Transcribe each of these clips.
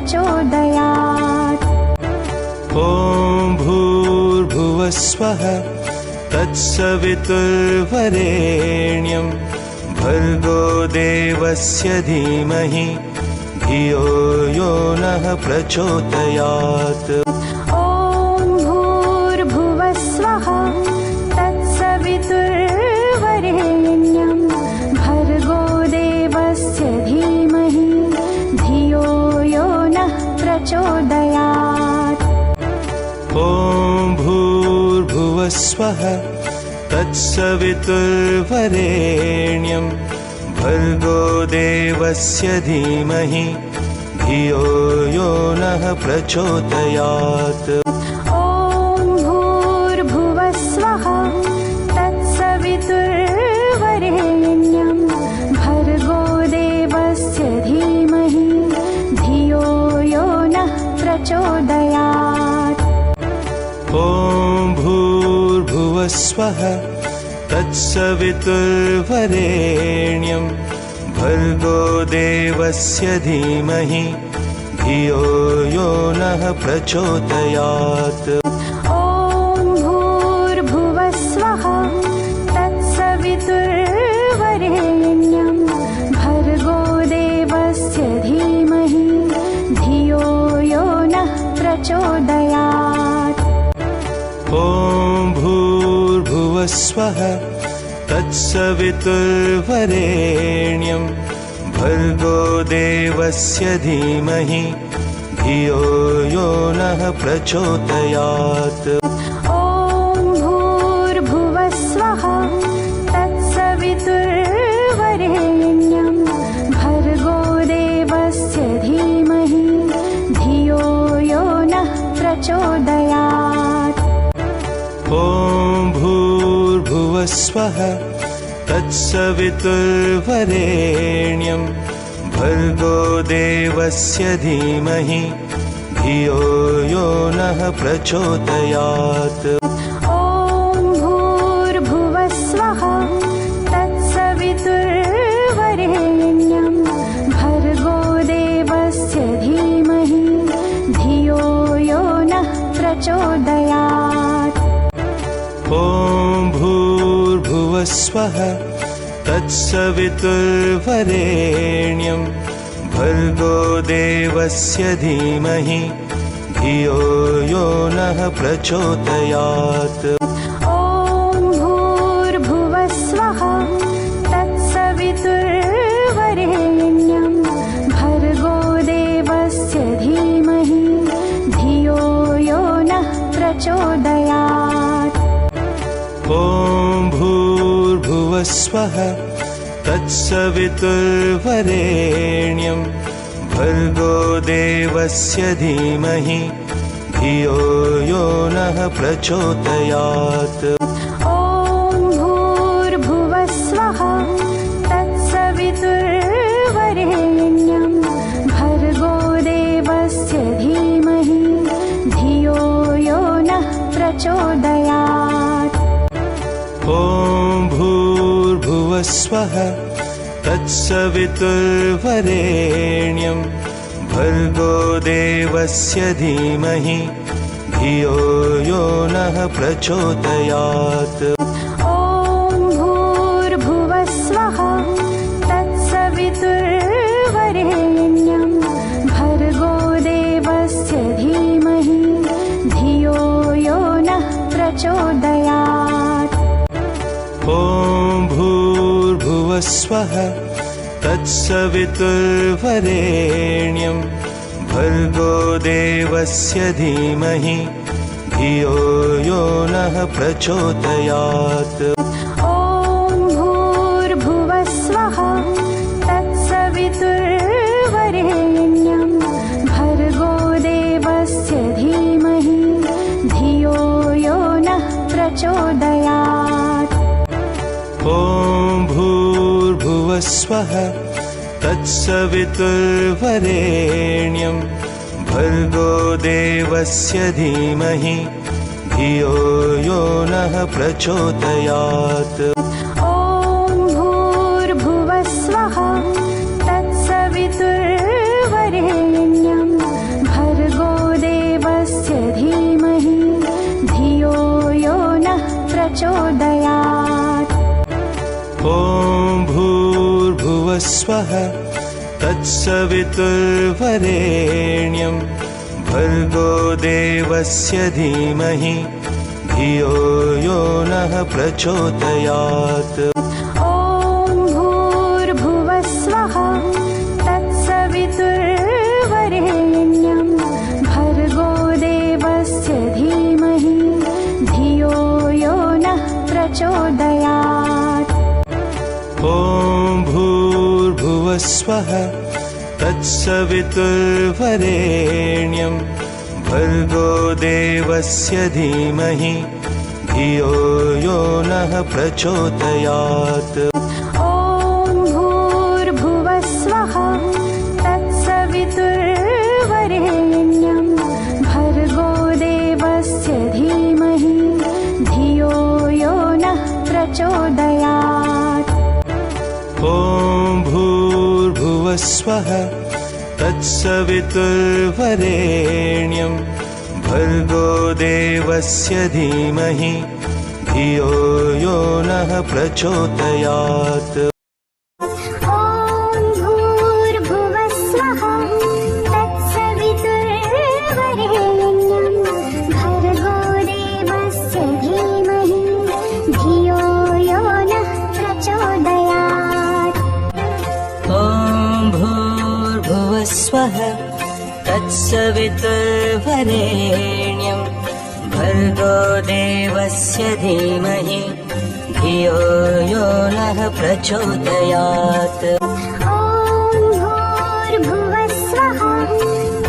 प्रचोदयात्। ॐ भूर्भुवः स्वः तत्सवितुर्वरेण्यं भर्गो देवस्य धीमहि धियो यो नः प्रचोदयात्। ॐ भूर्भुवः स्वः तत्सवितुर्वरेण्यं भर्गो देवस्य धीमहि धियो यो नः प्रचोदयात्। ॐ भूर्भुवः स्वः तत्सवितुर्वरेण्यं भर्गो देवस्य धीमहि धियो यो नः प्रचोदयात्। ॐ भूर्भुवः स्वः तत्सवितुर्वरेण्यं भर्गो देवस्य धीमहि धियो यो नः प्रचोदयात्। ॐ भूर्भुवः स्वः तत्सवितुर्वरेण्यं भर्गो देवस्य धीमहि धियो यो नः प्रचोदयात्। ॐ भूर्भुवः स्वः तत्सवितुर्वरेण्यं भर्गो देवस्य धीमहि धियो यो नः प्रचोदयात्। ॐ भूर्भुवः स्वः तत्सवितुर्वरेण्यं भर्गो देवस्य धीमहि धियो यो नः प्रचोदयात्। ॐ भूर्भुवः स्वः तत्सवितुर्वरेण्यं भर्गो देवस्य धीमहि धियो यो नः प्रचोदयात्। ॐ भूर्भुवः स्वः तत्सवितुर्वरेण्यं भर्गो देवस्य धीमहि धियो यो नः प्रचोदयात्। ॐ भूर्भुवः स्वः तत्सवितुर्वरेण्यं भर्गो देवस्य धीमहि धियो यो नः प्रचोदयात्। ॐ भूर्भुवः स्वः तत्सवितुर्वरेण्यं भर्गो देवस्य धीमहि धियो यो नः प्रचोदयात्। ॐ भूर्भुवः स्वः तत्सवितुर्वरेण्यं भर्गो देवस्य धीमहि धियो यो नः प्रचोदयात्। ॐ भूर्भुवः स्वः तत्सवितुर्वरेण्यं भर्गो देवस्य धीमहि धियो यो नः प्रचोदयात्। ॐ भूर्भुवः स्वः तत्सवितुर्वरेण्यं भर्गो देवस्य धीमहि धियो यो नः प्रचोदयात्। ॐ भूर्भुवः स्वः तत्सवितुर्वरेण्यं भर्गो देवस्य धीमहि धियो यो नः प्रचोदयात्। ॐ भूर्भुवः स्वः तत्सवितुर्वरेण्यं भर्गो देवस्य धीमहि धियो यो नः प्रचोदयात्। ॐ भूर्भुवः स्वः तत्सवितुर्वरेण्यं भर्गो देवस्य धीमहि धियो यो नः प्रचोदयात्। ॐ भूर्भुवः स्वः तत्सवितुर्वरेण्यं भर्गो देवस्य धीमहि धियो यो नः प्रचोदयात्। ॐ भूर्भुवः स्वः तत्सवितुर्वरेण्यं भर्गो देवस्य धीमहि धियो यो नः प्रचोदयात्। ॐ भूर्भुवः स्वः तत्सवितुर्वरेण्यं भुवस्वः तत्सवितुर्वरेण्यं भर्गो देवस्य धीमहि धियो यो नः प्रचोदयात्। ॐ भूर्भुवस्वः तत्सवितुर्वरेण्यं भर्गो देवस्य धीमहि धियो यो नः प्रचोदयात्। ॐ भूर्भुवस्वः तत्सवितुर्वरेण्यं भर्गो देवस्य धीमहि धियो यो नः प्रचोदयात्। ॐ भूर्भुवस्वः तत्सवितुर्वरेण्यं भर्गो देवस्य धीमहि धियो यो नः प्रचोदयात्। ॐ भूर्भुवस्वः तत्सवितुर्वरेण्यं भर्गो देवस्य धीमहि धियो यो नः प्रचोदयात्। ॐ भूर्भुवस्वः तत्सवितुर्वरेण्यं भर्गो देवस्य धीमहि धियो यो नः प्रचोदयात्। ॐ भूर्भुवस्वः तत्सवितुर्वरेण्यं भर्गो देवस्य धीमहि धियो यो नः प्रचोदयात्। ॐ भूर्भुवस्वः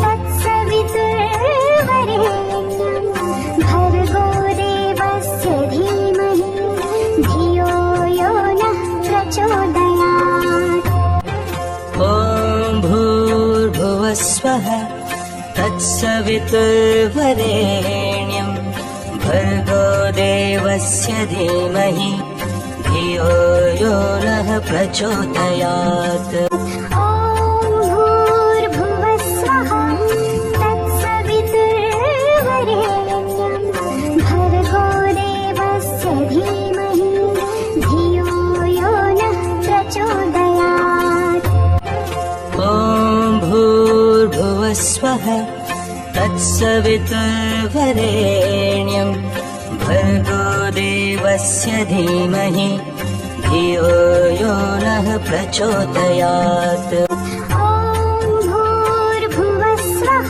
तत्सवितुर्वरेण्यं भर्गो देवस्य धीमहि धियो यो नः प्रचोदयात्। ॐ भूर्भुवस्वः तत्सवितुर्वरेण्यं भर्गो देवस्य धीमहि धियो यो नः प्रचोदयात्। ॐ भूर्भुवस्वः तत्सवितुर्वरेण्यं भर्गो देवस्य धीमहि धियो यो नः प्रचोदयात्। ॐ भूर्भुवस्वः तत्सवितुर्वरेण्यं भर्गो देवस्य धीमहि धियो यो नः प्रचोदयात्। ॐ भूर्भुवस्वः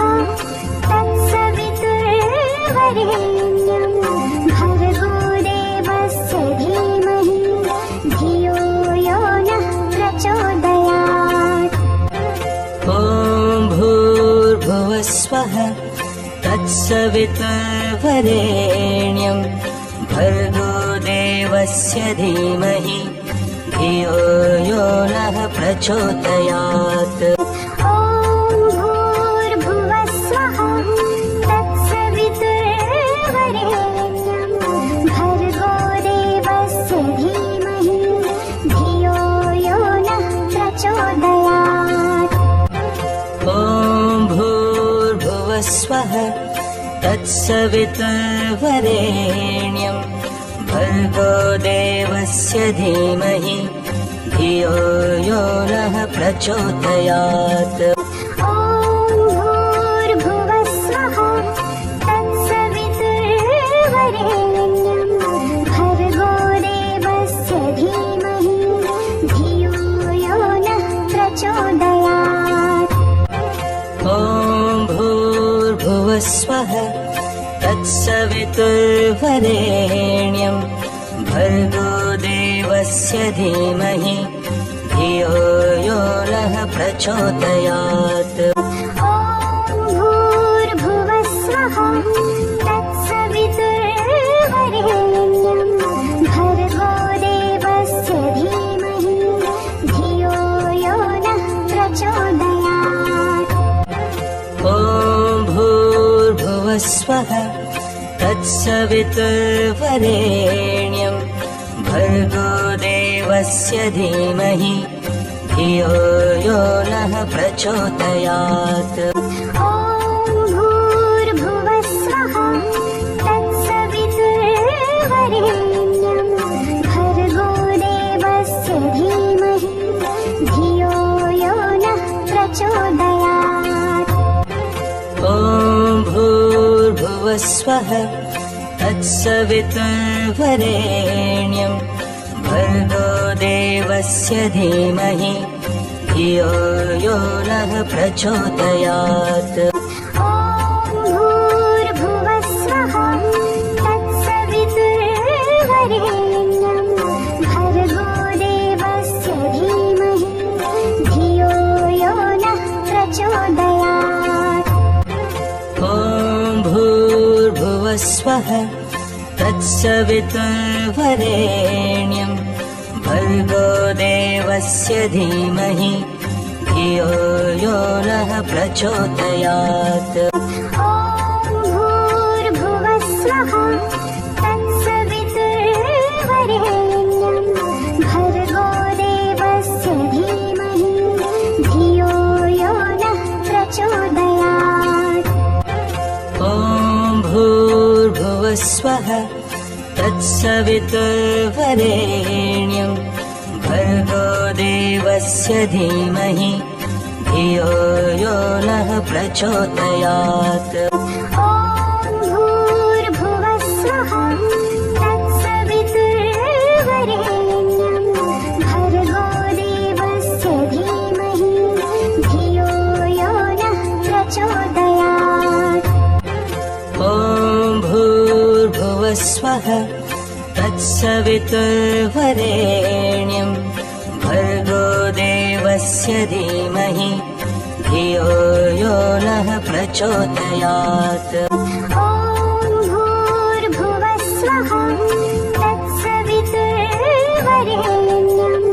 तत्सवितुर्वरेण्यं भर्गो देवस्य धीमहि धियो यो नः प्रचोदयात्। ॐ भूर्भुवस्वः तत्सवितुर्वरेण्यं भर्गो देवस्य धीमहि धियो यो नः प्रचोदयात्। ॐ भूर्भुवस्वः तत्सवितुर्वरेण्यं भर्गो देवस्य धीमहि धियो यो नः प्रचोदयात्। ॐ भूर्भुवस्वः तत्सवितुर्वरेण्यं भर्गो देवस्य धीमहि धियो यो नः प्रचोदयात्। ॐ भूर्भुवस्वः तत्सवितुर्वरेण्यं भर्गो देवस्य धीमहि धियो यो नः प्रचोदयात्। ॐ भूर्भुवस्वः तत्सवितुर्वरेण्यं भर्गो देवस्य धीमहि धियो यो नः प्रचोदयात्। ॐ भूर्भुवस्वः तत्सवितुर्वरेण्यं भर्गो देवस्य धीमहि धियो यो नः प्रचोदयात्। ॐ भूर्भुवस्वः तत्सवितुर्वरेण्यं भर्गो देवस्य धीमहि धियो यो नः प्रचोदयात्। ॐ भूर्भुवस्वः तत्सवितुर्वरेण्यं भर्गो देवस्य धीमहि धियो प्रचोदयात्। ॐ भूर्भुवस्वः तत्सवितुर्वरेण्यं भर्गो देवस्य धीमहि धियो यो नः प्रचोदयात्। ॐ भूर्भुवस्वः तत्सवितुर्वरेण्यं भर्गो देवस्य धीमहि धियो यो नः प्रचोदयात्। ॐ भूर्भुवस्वः तत्सवितुर्वरेण्यं भर्गो देवस्य धीमहि धियो यो नः प्रचोदयात्। ॐ भूर्भुवस्वः तत्सवितुर्वरेण्यं भर्गो देवस्य धीमहि धियो यो नः प्रचोदयात्। ॐ भूर्भुवस्वः तत्सवितुर्वरेण्यं भर्गो देवस्य धीमहि धियो यो नः प्रचोदयात्। ॐ भूर्भुवस्वः तत्सवितुर्वरेण्यं भर्गो देवस्य धीमहि धियो यो नः प्रचोदयात्। ॐ भूर्भुवस्वः तत्सवितुर्वरेण्यं भर्गो देवस्य धीमहि धियो यो नः प्रचोदयात्। ॐ भूर्भुवस्वः तत्सवितुर्वरेण्यं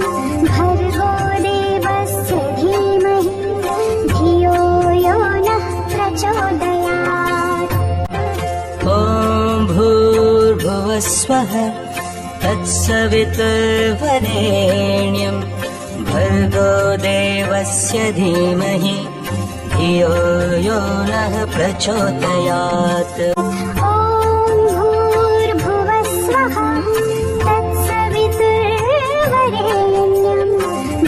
भर्गो देवस्य धीमहि धियो यो नः प्रचोदयात्। ॐ भूर्भुवस्वः तत्सवितुर्वरेण्यं भर्गो देवस्य धीमहि धियो यो नः प्रचोदयात्। ॐ भूर्भुवस्वः तत्सवितुर्वरेण्यं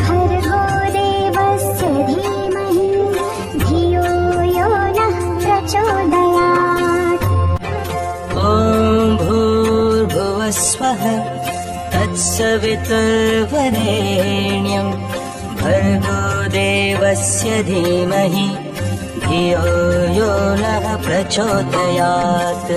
भर्गो देवस्य धीमहि धियो यो नः प्रचोदयात्। ॐ भूर्भुवस्वः तत्सवितुर्वरेण्यं भर्गो देवस्य धीमहि धियो यो नः प्रचोदयात्।